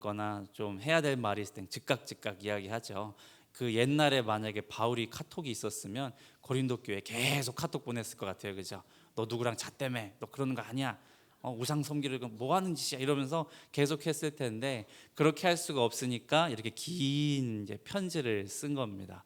거나 좀 해야 될 말이 있을 땐 즉각 이야기하죠. 그 옛날에 만약에 바울이 카톡이 있었으면 고린도 교회에 계속 카톡 보냈을 것 같아요. 그죠? 너 누구랑 잤다며? 너 그러는 거 아니야? 우상 섬기를 뭐 하는 짓이야? 이러면서 계속 했을 텐데 그렇게 할 수가 없으니까 이렇게 긴 이제 편지를 쓴 겁니다.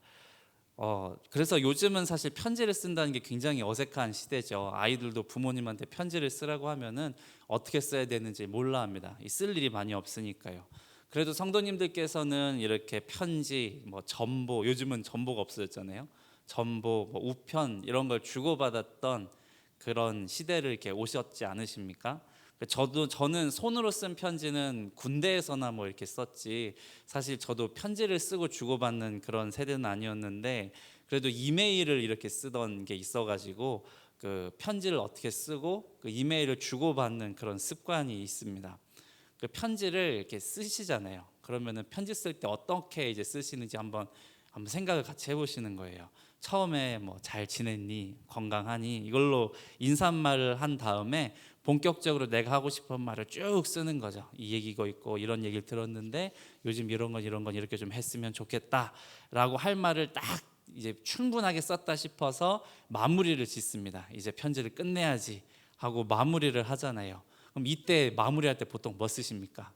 그래서 요즘은 사실 편지를 쓴다는 게 굉장히 어색한 시대죠. 아이들도 부모님한테 편지를 쓰라고 하면은 어떻게 써야 되는지 몰라 합니다. 쓸 일이 많이 없으니까요. 그래도 성도님들께서는 이렇게 편지, 뭐 전보, 요즘은 전보가 없어졌잖아요. 전보, 뭐 우편 이런 걸 주고받았던 그런 시대를 이렇게 오셨지 않으십니까? 저는 손으로 쓴 편지는 군대에서나 뭐 이렇게 썼지, 사실 저도 편지를 쓰고 주고받는 그런 세대는 아니었는데 그래도 이메일을 이렇게 쓰던 게 있어가지고 그 편지를 어떻게 쓰고 그 이메일을 주고받는 그런 습관이 있습니다. 그 편지를 이렇게 쓰시잖아요. 그러면은 편지 쓸 때 어떻게 이제 쓰시는지 한번 생각을 같이 해보시는 거예요. 처음에 뭐 잘 지냈니, 건강하니 이걸로 인사말을 한 다음에 본격적으로 내가 하고 싶은 말을 쭉 쓰는 거죠. 이 얘기가 있고 이런 얘기를 들었는데 요즘 이런 건 이렇게 좀 했으면 좋겠다라고 할 말을 딱 이제 충분하게 썼다 싶어서 마무리를 짓습니다. 이제 편지를 끝내야지 하고 마무리를 하잖아요. 그럼 이때 마무리할 때 보통 뭐 쓰십니까?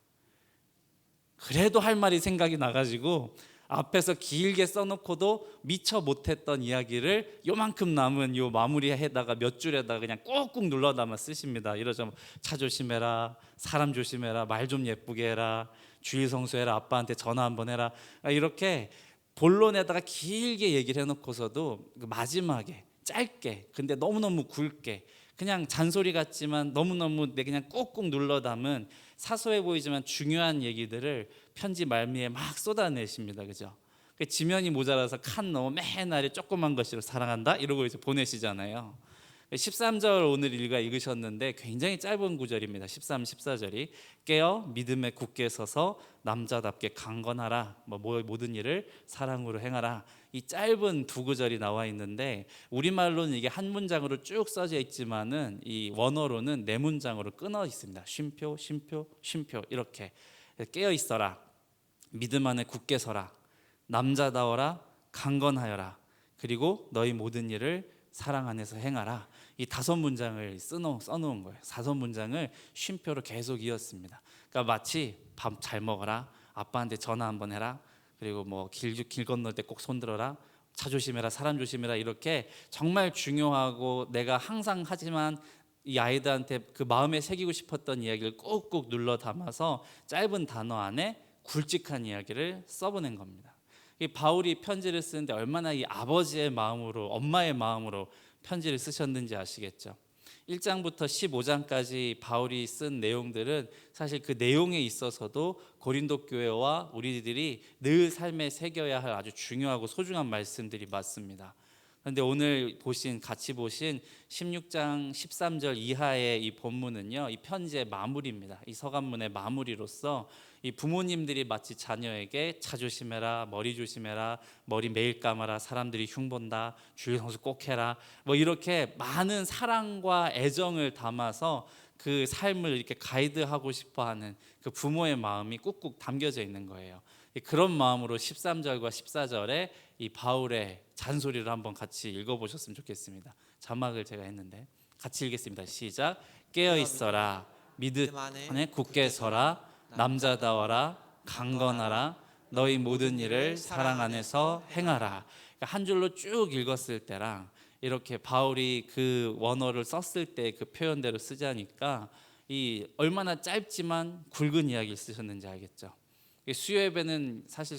그래도 할 말이 생각이 나가지고 앞에서 길게 써놓고도 미처 못했던 이야기를 요만큼 남은 요 마무리에다가 몇 줄에다가 그냥 꾹꾹 눌러 담아 쓰십니다. 이러죠. 차 조심해라, 사람 조심해라, 말 좀 예쁘게 해라, 주일 성수해라, 아빠한테 전화 한번 해라. 이렇게 본론에다가 길게 얘기를 해놓고서도 마지막에 짧게, 근데 너무너무 굵게, 그냥 잔소리 같지만 너무너무 그냥 꾹꾹 눌러 담은 사소해 보이지만 중요한 얘기들을 편지 말미에 막 쏟아내십니다. 그죠? 지면이 모자라서 칸 넘어 맨 아래 조그만 것으로 사랑한다 이러고 이제 보내시잖아요. 13절 오늘 읽으셨는데 굉장히 짧은 구절입니다. 13, 14절이 깨어 믿음에 굳게 서서 남자답게 강건하라, 모든 일을 사랑으로 행하라. 이 짧은 두 구절이 나와 있는데 우리말로는 이게 한 문장으로 쭉 써져 있지만은 이 원어로는 네 문장으로 끊어 있습니다. 쉼표, 쉼표, 쉼표 이렇게. 깨어 있어라, 믿음 안에 굳게 서라, 남자다워라, 강건하여라, 그리고 너희 모든 일을 사랑 안에서 행하라. 이 다섯 문장을 써놓은 거예요. 다섯 문장을 쉼표로 계속 이었습니다. 그러니까 마치 밥 잘 먹어라, 아빠한테 전화 한번 해라, 그리고 뭐 길 건널 때 꼭 손들어라, 차 조심해라, 사람 조심해라, 이렇게 정말 중요하고 내가 항상 하지만 이 아이들한테 그 마음에 새기고 싶었던 이야기를 꾹꾹 눌러 담아서 짧은 단어 안에 굵직한 이야기를 써보낸 겁니다. 이 바울이 편지를 쓰는데 얼마나 이 아버지의 마음으로, 엄마의 마음으로 편지를 쓰셨는지 아시겠죠? 1장부터 15장까지 바울이 쓴 내용들은 사실 그 내용에 있어서도 고린도 교회와 우리들이 늘 삶에 새겨야 할 아주 중요하고 소중한 말씀들이 맞습니다. 그런데 오늘 같이 보신 16장 13절 이하의 이 본문은요, 이 편지의 마무리입니다. 이 서간문의 마무리로서 이 부모님들이 마치 자녀에게 차 조심해라, 머리 조심해라, 머리 매일 감아라, 사람들이 흉본다, 주일 성수 꼭 해라, 뭐 이렇게 많은 사랑과 애정을 담아서 그 삶을 이렇게 가이드하고 싶어하는 그 부모의 마음이 꾹꾹 담겨져 있는 거예요. 그런 마음으로 13절과 14절에 이 바울의 잔소리를 한번 같이 읽어보셨으면 좋겠습니다. 자막을 제가 했는데 같이 읽겠습니다. 시작. 깨어 있어라, 믿음 안에 굳게 서라, 남자다워라, 강건하라, 너희 모든 일을 사랑 안에서 행하라. 그러니까 한 줄로 쭉 읽었을 때랑 이렇게 바울이 그 원어를 썼을 때 그 표현대로 쓰자니까 이 얼마나 짧지만 굵은 이야기를 쓰셨는지 알겠죠? 수요 예배는 사실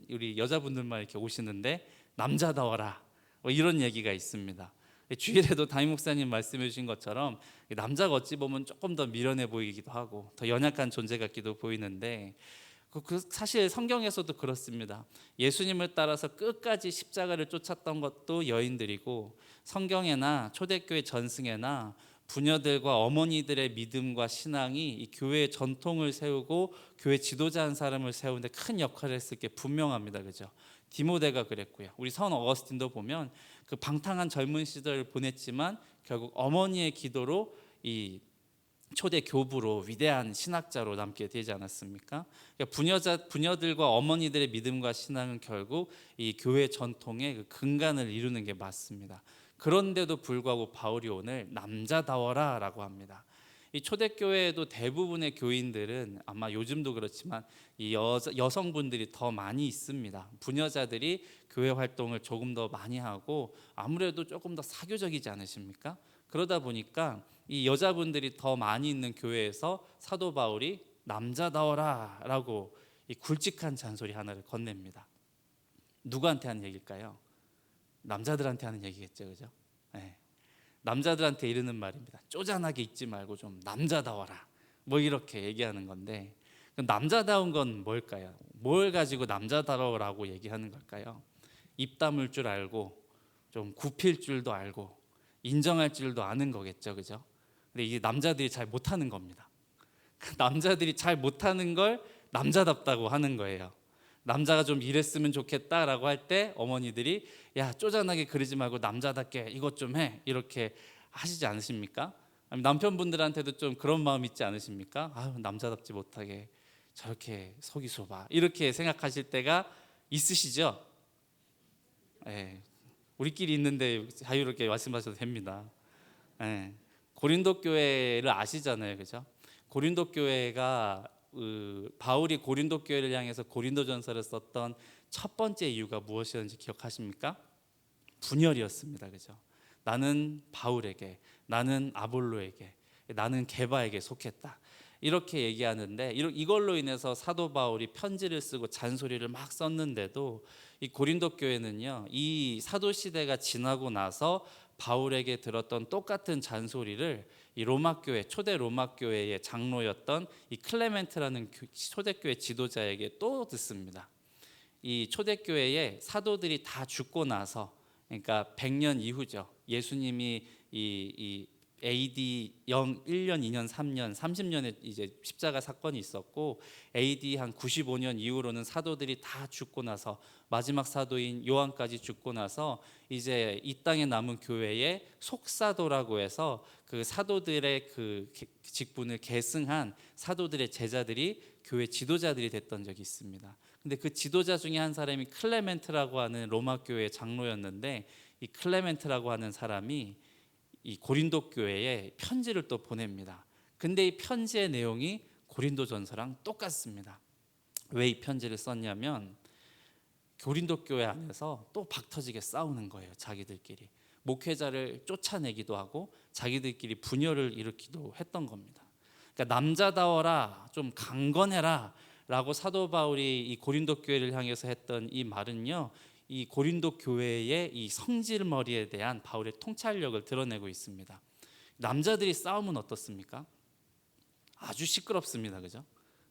우리 여자분들만 이렇게 오시는데 남자다워라, 뭐 이런 얘기가 있습니다. 주일에도 담임 목사님 말씀해 주신 것처럼 남자가 어찌 보면 조금 더 미련해 보이기도 하고 더 연약한 존재 같기도 보이는데 사실 성경에서도 그렇습니다. 예수님을 따라서 끝까지 십자가를 쫓았던 것도 여인들이고 성경에나 초대교회 전승에나 부녀들과 어머니들의 믿음과 신앙이 이 교회의 전통을 세우고 교회 지도자 한 사람을 세우는데 큰 역할을 했을 게 분명합니다. 그죠? 디모데가 그랬고요. 우리 선 어거스틴도 보면 그 방탕한 젊은 시절을 보냈지만 결국 어머니의 기도로 이 초대 교부로 위대한 신학자로 남게 되지 않았습니까? 그러니까 부녀들과 어머니들의 믿음과 신앙은 결국 이 교회 전통의 그 근간을 이루는 게 맞습니다. 그런데도 불구하고 바울이 오늘 남자다워라라고 합니다. 이 초대교회에도 대부분의 교인들은 아마 요즘도 그렇지만 이 여성분들이 더 많이 있습니다. 부녀자들이 교회 활동을 조금 더 많이 하고 아무래도 조금 더 사교적이지 않으십니까? 그러다 보니까 이 여자분들이 더 많이 있는 교회에서 사도 바울이 남자다워라라고 이 굵직한 잔소리 하나를 건넵니다. 누구한테 하는 얘기일까요? 남자들한테 하는 얘기겠죠, 그죠? 네. 남자들한테 이르는 말입니다. 쪼잔하게 있지 말고 좀 남자다워라. 뭐 이렇게 얘기하는 건데, 그럼 남자다운 건 뭘까요? 뭘 가지고 남자다워라고 얘기하는 걸까요? 입 다물 줄 알고 좀 굽힐 줄도 알고 인정할 줄도 아는 거겠죠, 그죠? 근데 이게 남자들이 잘 못하는 겁니다. 남자들이 잘 못하는 걸 남자답다고 하는 거예요. 남자가 좀 이랬으면 좋겠다라고 할 때 어머니들이 야 쪼잔하게 그러지 말고 남자답게 이것 좀 해 이렇게 하시지 않으십니까? 남편분들한테도 좀 그런 마음 있지 않으십니까? 아유 남자답지 못하게 저렇게 속이소봐 이렇게 생각하실 때가 있으시죠? 예, 우리끼리 있는데 자유롭게 말씀하셔도 됩니다. 예, 고린도 교회를 아시잖아요, 그죠? 고린도 교회가 바울이 고린도 교회를 향해서 고린도전서를 썼던 첫 번째 이유가 무엇이었는지 기억하십니까? 분열이었습니다, 그죠? 나는 바울에게, 나는 아볼로에게, 나는 게바에게 속했다. 이렇게 얘기하는데 이걸로 인해서 사도 바울이 편지를 쓰고 잔소리를 막 썼는데도 이 고린도 교회는요, 이 사도 시대가 지나고 나서 바울에게 들었던 똑같은 잔소리를 이 로마 교회 초대 로마 교회의 장로였던 이 클레멘트라는 초대교회 지도자에게 또 듣습니다. 이 초대교회의 사도들이 다 죽고 나서 그러니까 100년 이후죠. 예수님이 이 AD 1년, 2년, 3년, 30년에 이제 십자가 사건이 있었고 AD 한 95년 이후로는 사도들이 다 죽고 나서 마지막 사도인 요한까지 죽고 나서 이제 이 땅에 남은 교회에 속사도라고 해서 그 사도들의 그 직분을 계승한 사도들의 제자들이 교회 지도자들이 됐던 적이 있습니다. 근데 그 지도자 중에 한 사람이 클레멘트라고 하는 로마 교회 장로였는데 이 클레멘트라고 하는 사람이 이 고린도 교회에 편지를 또 보냅니다. 근데 이 편지의 내용이 고린도전서랑 똑같습니다. 왜 이 편지를 썼냐면 고린도 교회 안에서 또 박터지게 싸우는 거예요. 자기들끼리 목회자를 쫓아내기도 하고 자기들끼리 분열을 일으키기도 했던 겁니다. 그러니까 남자다워라, 좀 강건해라 라고 사도 바울이 이 고린도 교회를 향해서 했던 이 말은요, 이 고린도 교회의 이 성질머리에 대한 바울의 통찰력을 드러내고 있습니다. 남자들이 싸우면 어떻습니까? 아주 시끄럽습니다, 그죠?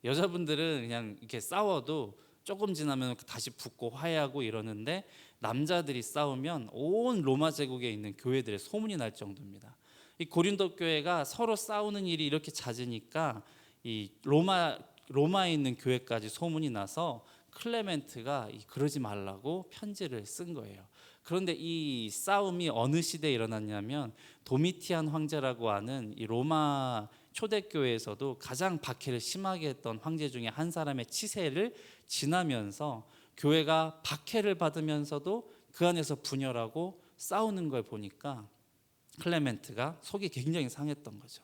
여자분들은 그냥 이렇게 싸워도 조금 지나면 다시 붙고 화해하고 이러는데 남자들이 싸우면 온 로마 제국에 있는 교회들의 소문이 날 정도입니다. 이 고린도 교회가 서로 싸우는 일이 이렇게 잦으니까 이 로마에 있는 교회까지 소문이 나서 클레멘트가 그러지 말라고 편지를 쓴 거예요. 그런데 이 싸움이 어느 시대에 일어났냐면 도미티안 황제라고 하는 이 로마 초대교회에서도 가장 박해를 심하게 했던 황제 중에 한 사람의 치세를 지나면서 교회가 박해를 받으면서도 그 안에서 분열하고 싸우는 걸 보니까 클레멘트가 속이 굉장히 상했던 거죠.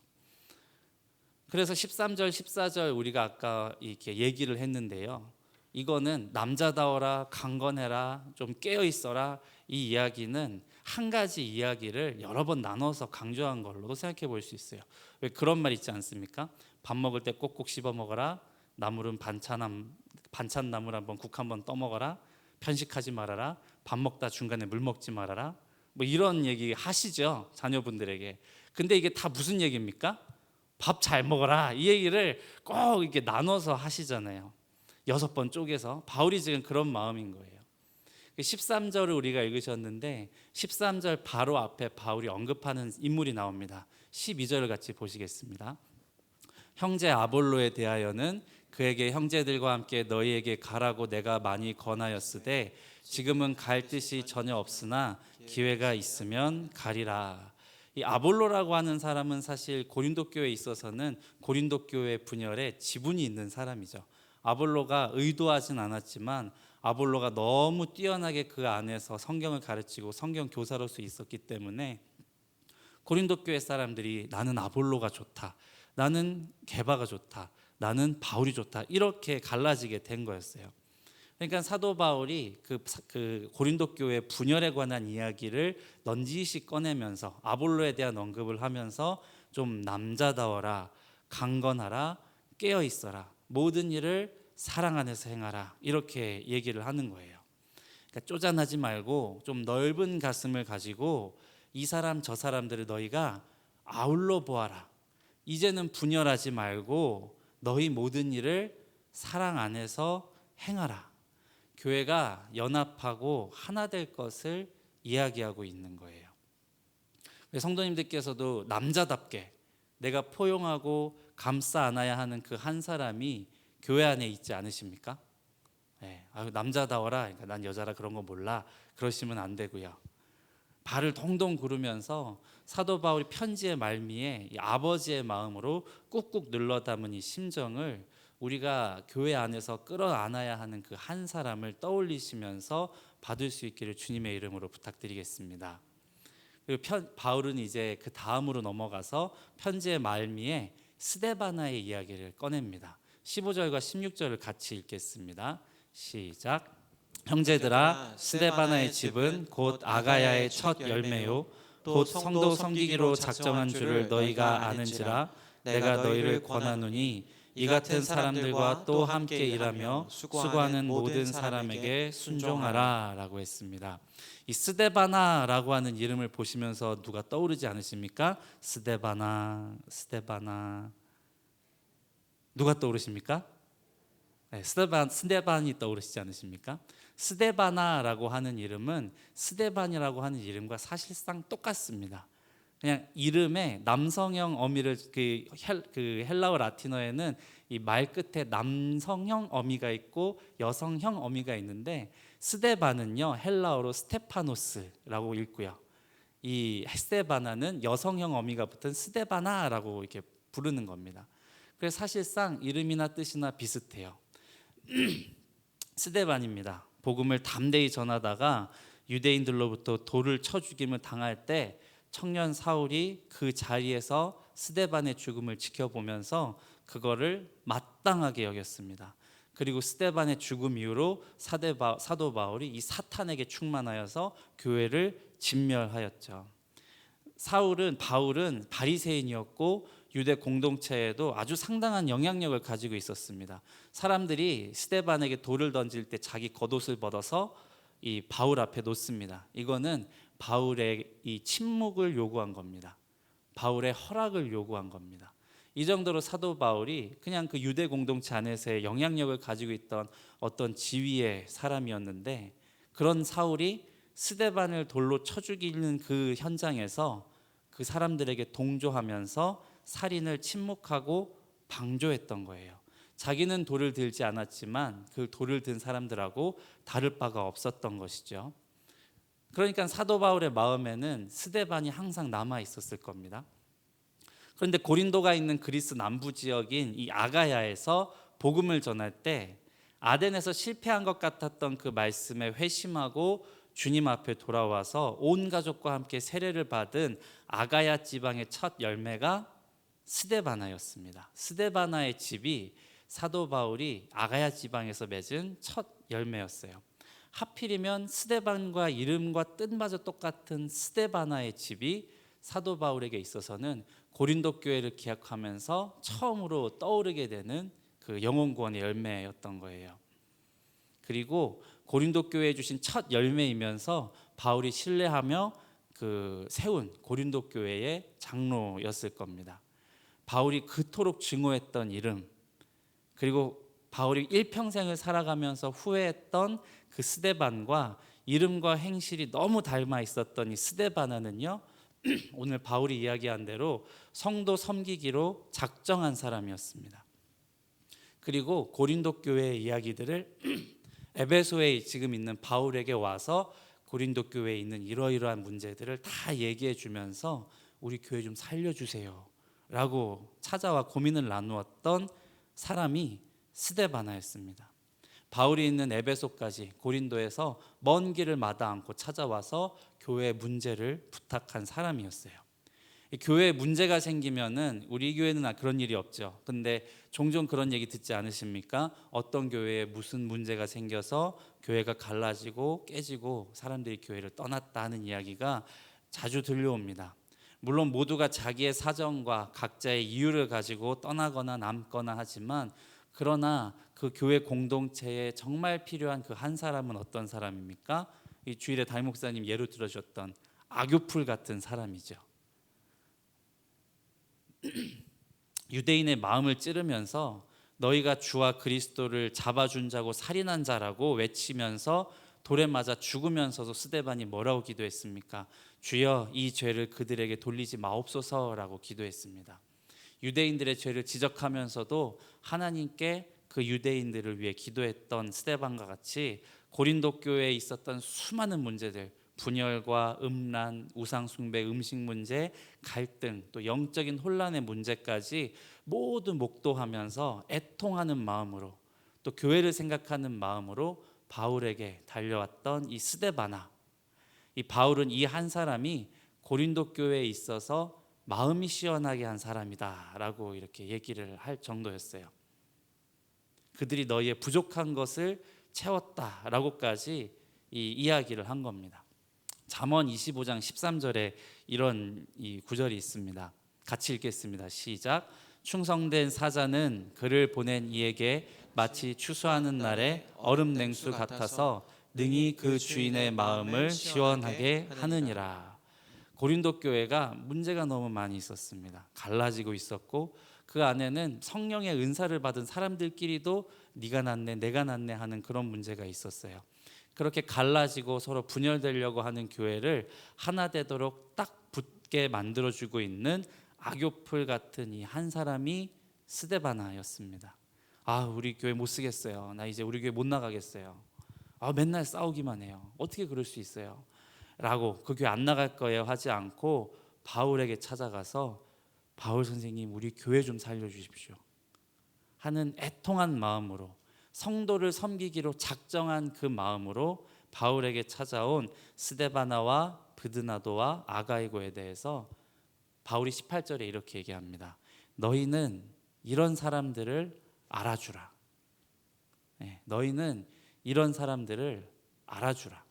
그래서 13절, 14절 우리가 아까 이렇게 얘기를 했는데요. 이거는 남자다워라, 강건해라, 좀 깨어 있어라 이 이야기는 한 가지 이야기를 여러 번 나눠서 강조한 걸로 생각해 볼 수 있어요. 왜 그런 말 있지 않습니까? 밥 먹을 때 꼭꼭 씹어 먹어라. 나물은 반찬 나물 한번 국 한번 떠 먹어라. 편식하지 말아라. 밥 먹다 중간에 물 먹지 말아라. 뭐 이런 얘기 하시죠, 자녀분들에게. 근데 이게 다 무슨 얘기입니까? 밥 잘 먹어라 이 얘기를 꼭 이렇게 나눠서 하시잖아요. 6번 쪼개서. 바울이 지금 그런 마음인 거예요. 13절을 우리가 읽으셨는데 13절 바로 앞에 바울이 언급하는 인물이 나옵니다. 12절을 같이 보시겠습니다. 형제 아볼로에 대하여는 그에게 형제들과 함께 너희에게 가라고 내가 많이 권하였으되 지금은 갈 뜻이 전혀 없으나 기회가 있으면 가리라. 이 아볼로라고 하는 사람은 사실 고린도 교회에 있어서는 고린도 교회 분열에 지분이 있는 사람이죠. 아볼로가 의도하진 않았지만 아볼로가 너무 뛰어나게 그 안에서 성경을 가르치고 성경 교사로서 있었기 때문에 고린도 교회 사람들이 나는 아볼로가 좋다, 나는 게바가 좋다, 나는 바울이 좋다, 이렇게 갈라지게 된 거였어요. 그러니까 사도 바울이 그 고린도 교회 분열에 관한 이야기를 넌지시 꺼내면서 아볼로에 대한 언급을 하면서 좀 남자다워라, 강건하라, 깨어 있어라, 모든 일을 사랑 안에서 행하라, 이렇게 얘기를 하는 거예요. 그러니까 쪼잔하지 말고 좀 넓은 가슴을 가지고 이 사람 저 사람들을 너희가 아울러 보아라. 이제는 분열하지 말고 너희 모든 일을 사랑 안에서 행하라. 교회가 연합하고 하나 될 것을 이야기하고 있는 거예요. 성도님들께서도 남자답게 내가 포용하고 감싸 안아야 하는 그 한 사람이 교회 안에 있지 않으십니까? 네, 남자다워라, 그러니까 난 여자라 그런 거 몰라, 그러시면 안 되고요. 발을 동동 구르면서 사도 바울이 편지의 말미에 이 아버지의 마음으로 꾹꾹 눌러 담은 이 심정을 우리가 교회 안에서 끌어안아야 하는 그 한 사람을 떠올리시면서 받을 수 있기를 주님의 이름으로 부탁드리겠습니다. 그리고 바울은 이제 그 다음으로 넘어가서 편지의 말미에 스데바나의 이야기를 꺼냅니다. 15절과 16절을 같이 읽겠습니다. 시작. 형제들아, 스데바나의 집은 곧 아가야의 첫 열매요 곧 성도 섬기기로 작정한 줄을 너희가 아는지라. 내가 너희를 권하노니 이 같은 사람들과 또 함께 일하며 수고하는 모든 사람에게 순종하라 라고 했습니다. 이 스데바나라고 하는 이름을 보시면서 누가 떠오르지 않으십니까? 스데바나, 스데바나. 누가 떠오르십니까? 네, 스데반이 떠오르시지 않으십니까? 스데바나라고 하는 이름은 스데반이라고 하는 이름과 사실상 똑같습니다. 그냥 이름에 남성형 어미를 그 헬라어 라틴어에는 이 말 끝에 남성형 어미가 있고 여성형 어미가 있는데 스데반은요 헬라어로 스테파노스라고 읽고요. 이 스데바나는 여성형 어미가 붙은 스데바나라고 이렇게 부르는 겁니다. 그래서 사실상 이름이나 뜻이나 비슷해요. 스데반입니다. 복음을 담대히 전하다가 유대인들로부터 돌을 쳐 죽임을 당할 때 청년 사울이 그 자리에서 스데반의 죽음을 지켜보면서 그거를 마땅하게 여겼습니다. 그리고 스데반의 죽음 이후로 사도 바울이 이 사탄에게 충만하여서 교회를 진멸하였죠. 바울은 바리새인이었고 유대 공동체에도 아주 상당한 영향력을 가지고 있었습니다. 사람들이 스데반에게 돌을 던질 때 자기 겉옷을 벗어서 이 바울 앞에 놓습니다. 이거는 바울의 이 침묵을 요구한 겁니다. 바울의 허락을 요구한 겁니다. 이 정도로 사도 바울이 그냥 그 유대 공동체 안에서의 영향력을 가지고 있던 어떤 지위의 사람이었는데, 그런 사울이 스데반을 돌로 쳐 죽이는 그 현장에서 그 사람들에게 동조하면서 살인을 침묵하고 방조했던 거예요. 자기는 돌을 들지 않았지만 그 돌을 든 사람들하고 다를 바가 없었던 것이죠. 그러니까 사도 바울의 마음에는 스데반이 항상 남아 있었을 겁니다. 그런데 고린도가 있는 그리스 남부 지역인 이 아가야에서 복음을 전할 때 아덴에서 실패한 것 같았던 그 말씀에 회심하고 주님 앞에 돌아와서 온 가족과 함께 세례를 받은 아가야 지방의 첫 열매가 스데바나였습니다. 스데바나의 집이 사도 바울이 아가야 지방에서 맺은 첫 열매였어요. 하필이면 스데반과 이름과 뜻마저 똑같은 스데바나의 집이 사도 바울에게 있어서는 고린도 교회를 기약하면서 처음으로 떠오르게 되는 그 영혼 구원의 열매였던 거예요. 그리고 고린도 교회에 주신 첫 열매이면서 바울이 신뢰하며 세운 고린도 교회의 장로였을 겁니다. 바울이 그토록 증오했던 이름, 그리고 바울이 일평생을 살아가면서 후회했던 그 스데반과 이름과 행실이 너무 닮아 있었던 이 스데바나는요, 오늘 바울이 이야기한 대로 성도 섬기기로 작정한 사람이었습니다. 그리고 고린도 교회의 이야기들을 에베소에 지금 있는 바울에게 와서 고린도 교회에 있는 이러이러한 문제들을 다 얘기해 주면서 우리 교회 좀 살려주세요 라고 찾아와 고민을 나누었던 사람이 스데바나였습니다. 바울이 있는 에베소까지 고린도에서 먼 길을 마다 않고 찾아와서 교회 문제를 부탁한 사람이었어요. 교회에 문제가 생기면은 우리 교회는 그런 일이 없죠. 근데 종종 그런 얘기 듣지 않으십니까? 어떤 교회에 무슨 문제가 생겨서 교회가 갈라지고 깨지고 사람들이 교회를 떠났다 하는 이야기가 자주 들려옵니다. 물론 모두가 자기의 사정과 각자의 이유를 가지고 떠나거나 남거나 하지만, 그러나 그 교회 공동체에 정말 필요한 그 한 사람은 어떤 사람입니까? 이 주일에 담임 목사님 예로 들어주셨던 악교풀 같은 사람이죠. 유대인의 마음을 찌르면서 너희가 주와 그리스도를 잡아준 자고 살인한 자라고 외치면서 돌에 맞아 죽으면서도 스데반이 뭐라고 기도했습니까? 주여 이 죄를 그들에게 돌리지 마옵소서라고 기도했습니다. 유대인들의 죄를 지적하면서도 하나님께 그 유대인들을 위해 기도했던 스데반과 같이 고린도 교회에 있었던 수많은 문제들, 분열과 음란, 우상숭배, 음식 문제, 갈등, 또 영적인 혼란의 문제까지 모두 목도하면서 애통하는 마음으로, 또 교회를 생각하는 마음으로 바울에게 달려왔던 이 스데바나. 이 바울은 이 한 사람이 고린도 교회에 있어서 마음이 시원하게 한 사람이다라고 이렇게 얘기를 할 정도였어요. 그들이 너희의 부족한 것을 채웠다라고까지 이 이야기를 한 겁니다. 잠언 25장 13절에 이런 이 구절이 있습니다. 같이 읽겠습니다. 시작. 충성된 사자는 그를 보낸 이에게 마치 추수하는 날에 얼음 냉수 같아서 능히 그 주인의 마음을 시원하게 하느니라. 고린도 교회가 문제가 너무 많이 있었습니다. 갈라지고 있었고, 그 안에는 성령의 은사를 받은 사람들끼리도 네가 낫네 내가 낫네 하는 그런 문제가 있었어요. 그렇게 갈라지고 서로 분열되려고 하는 교회를 하나 되도록 딱 붙게 만들어주고 있는 악교풀 같은 이 한 사람이 스데바나였습니다. 우리 교회 못 쓰겠어요. 나 이제 우리 교회 못 나가겠어요. 맨날 싸우기만 해요. 어떻게 그럴 수 있어요? 라고 그 교회 안 나갈 거예요 하지 않고 바울에게 찾아가서 바울 선생님 우리 교회 좀 살려주십시오 하는 애통한 마음으로, 성도를 섬기기로 작정한 그 마음으로 바울에게 찾아온 스데바나와 브드나도와 아가이고에 대해서 바울이 18절에 이렇게 얘기합니다. 너희는 이런 사람들을 알아주라. 너희는 이런 사람들을 알아주라.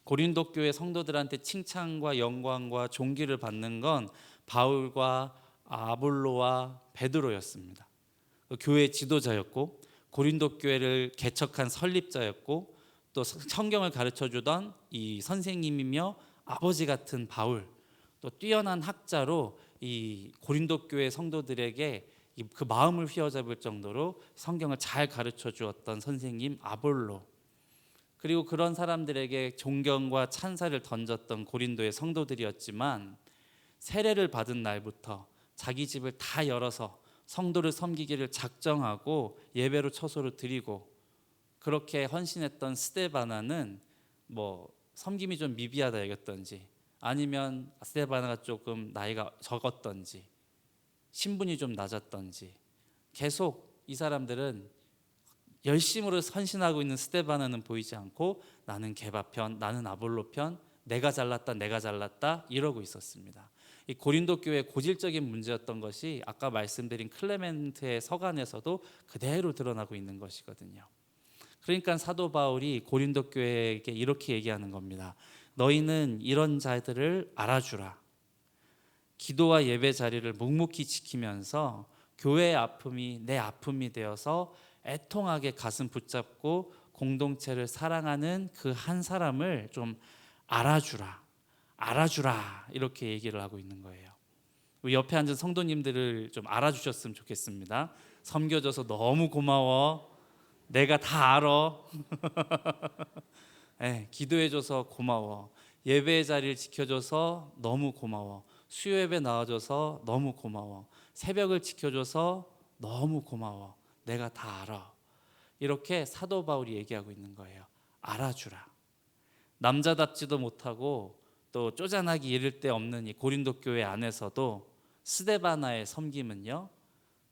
고린도 교회 성도들한테 칭찬과 영광과 존귀를 받는 건 바울과 아볼로와 베드로였습니다. 교회 지도자였고 고린도 교회를 개척한 설립자였고 또 성경을 가르쳐주던 이 선생님이며 아버지 같은 바울, 또 뛰어난 학자로 이 고린도 교회 성도들에게 그 마음을 휘어잡을 정도로 성경을 잘 가르쳐 주었던 선생님 아볼로, 그리고 그런 사람들에게 존경과 찬사를 던졌던 고린도의 성도들이었지만, 세례를 받은 날부터 자기 집을 다 열어서 성도를 섬기기를 작정하고 예배로 처소를 드리고 그렇게 헌신했던 스데바나는 섬김이 좀 미비하다 여겼던지, 아니면 스데바나가 조금 나이가 적었던지, 신분이 좀 낮았던지, 계속 이 사람들은 열심으로 헌신하고 있는 스데바나는 보이지 않고 나는 게바 편, 나는 아볼로 편, 내가 잘났다 이러고 있었습니다. 이 고린도 교회의 고질적인 문제였던 것이 아까 말씀드린 클레멘트의 서간에서도 그대로 드러나고 있는 것이거든요. 그러니까 사도 바울이 고린도 교회에게 이렇게 얘기하는 겁니다. 너희는 이런 자들을 알아주라. 기도와 예배 자리를 묵묵히 지키면서 교회의 아픔이 내 아픔이 되어서 애통하게 가슴 붙잡고 공동체를 사랑하는 그 한 사람을 좀 알아주라 이렇게 얘기를 하고 있는 거예요. 우리 옆에 앉은 성도님들을 좀 알아주셨으면 좋겠습니다. 섬겨줘서 너무 고마워. 내가 다 알아. 기도해줘서 고마워. 예배의 자리를 지켜줘서 너무 고마워. 수요 예배 나와줘서 너무 고마워. 새벽을 지켜줘서 너무 고마워. 내가 다 알아. 이렇게 사도 바울이 얘기하고 있는 거예요. 알아주라. 남자답지도 못하고 또 쪼잔하기 이를 데 없는 이 고린도 교회 안에서도 스데바나의 섬김은요,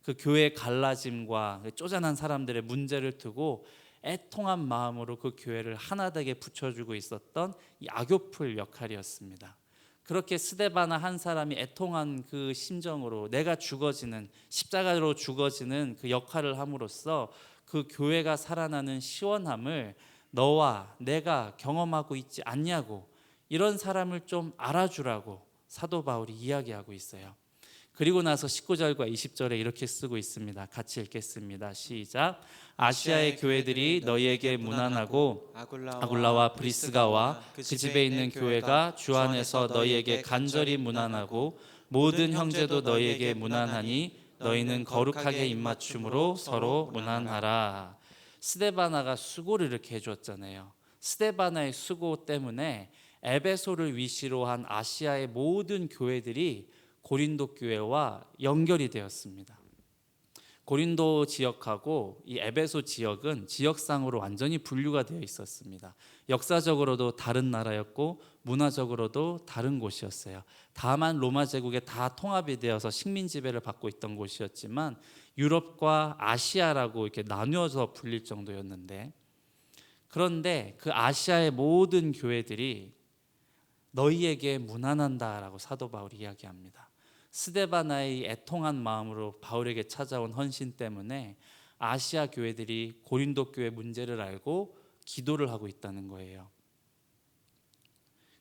그 교회의 갈라짐과 그 쪼잔한 사람들의 문제를 두고 애통한 마음으로 그 교회를 하나되게 붙여주고 있었던 이 악교풀 역할이었습니다. 그렇게 스데바나 한 사람이 애통한 그 심정으로 내가 죽어지는, 십자가로 죽어지는 그 역할을 함으로써 그 교회가 살아나는 시원함을 너와 내가 경험하고 있지 않냐고, 이런 사람을 좀 알아주라고 사도 바울이 이야기하고 있어요. 그리고 나서 19절과 20절에 이렇게 쓰고 있습니다. 같이 읽겠습니다. 시작. 아시아의 교회들이 너희에게 문안하고 아굴라와 브리스가와 그 집에 있는 교회가 주 안에서 너희에게 간절히 문안하고 모든 형제도 너희에게 문안하니 너희는 거룩하게 입맞춤으로 서로 문안하라. 스데바나가 수고를 이렇게 해줬잖아요. 스데바나의 수고 때문에 에베소를 위시로 한 아시아의 모든 교회들이 고린도 교회와 연결이 되었습니다. 고린도 지역하고 이 에베소 지역은 지역상으로 완전히 분류가 되어 있었습니다. 역사적으로도 다른 나라였고 문화적으로도 다른 곳이었어요. 다만 로마 제국에 다 통합이 되어서 식민 지배를 받고 있던 곳이었지만 유럽과 아시아라고 이렇게 나누어서 불릴 정도였는데, 그런데 그 아시아의 모든 교회들이 너희에게 문안한다라고 사도 바울이 이야기합니다. 스데바나의 애통한 마음으로 바울에게 찾아온 헌신 때문에 아시아 교회들이 고린도 교회 문제를 알고 기도를 하고 있다는 거예요.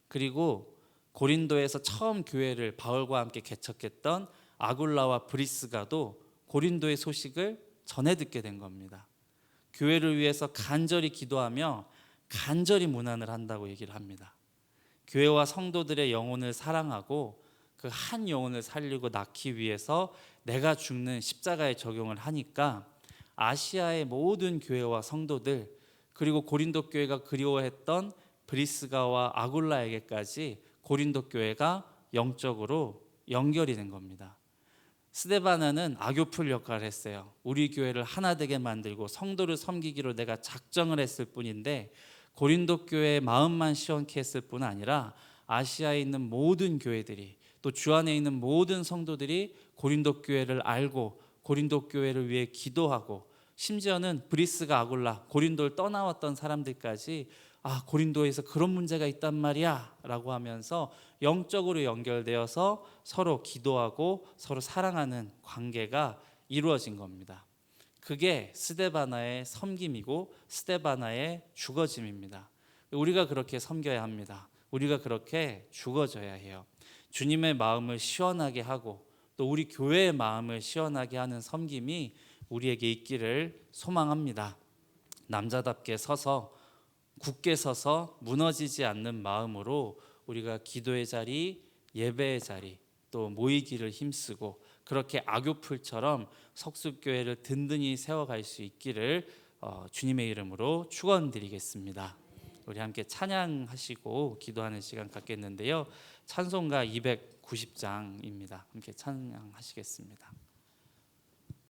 그리고 고린도에서 처음 교회를 바울과 함께 개척했던 아굴라와 브리스가도 고린도의 소식을 전해 듣게 된 겁니다. 교회를 위해서 간절히 기도하며 간절히 문안을 한다고 얘기를 합니다. 교회와 성도들의 영혼을 사랑하고 그 한 영혼을 살리고 낳기 위해서 내가 죽는 십자가의 적용을 하니까 아시아의 모든 교회와 성도들, 그리고 고린도 교회가 그리워했던 브리스가와 아굴라에게까지 고린도 교회가 영적으로 연결이 된 겁니다. 스데바나는 악교풀 역할을 했어요. 우리 교회를 하나 되게 만들고 성도를 섬기기로 내가 작정을 했을 뿐인데, 고린도 교회의 마음만 시원케 했을 뿐 아니라 아시아에 있는 모든 교회들이, 또 주 안에 있는 모든 성도들이 고린도 교회를 알고 고린도 교회를 위해 기도하고, 심지어는 브리스가 아굴라, 고린도를 떠나왔던 사람들까지 고린도에서 그런 문제가 있단 말이야 라고 하면서 영적으로 연결되어서 서로 기도하고 서로 사랑하는 관계가 이루어진 겁니다. 그게 스데바나의 섬김이고 스데바나의 죽어짐입니다. 우리가 그렇게 섬겨야 합니다. 우리가 그렇게 죽어져야 해요. 주님의 마음을 시원하게 하고 또 우리 교회의 마음을 시원하게 하는 섬김이 우리에게 있기를 소망합니다. 남자답게 서서, 굳게 서서 무너지지 않는 마음으로 우리가 기도의 자리, 예배의 자리, 또 모이기를 힘쓰고 그렇게 악교풀처럼 석숫교회를 든든히 세워갈 수 있기를 주님의 이름으로 축원드리겠습니다. 우리 함께 찬양하시고 기도하는 시간 갖겠는데요. 찬송가 290장입니다. 함께 찬양하시겠습니다.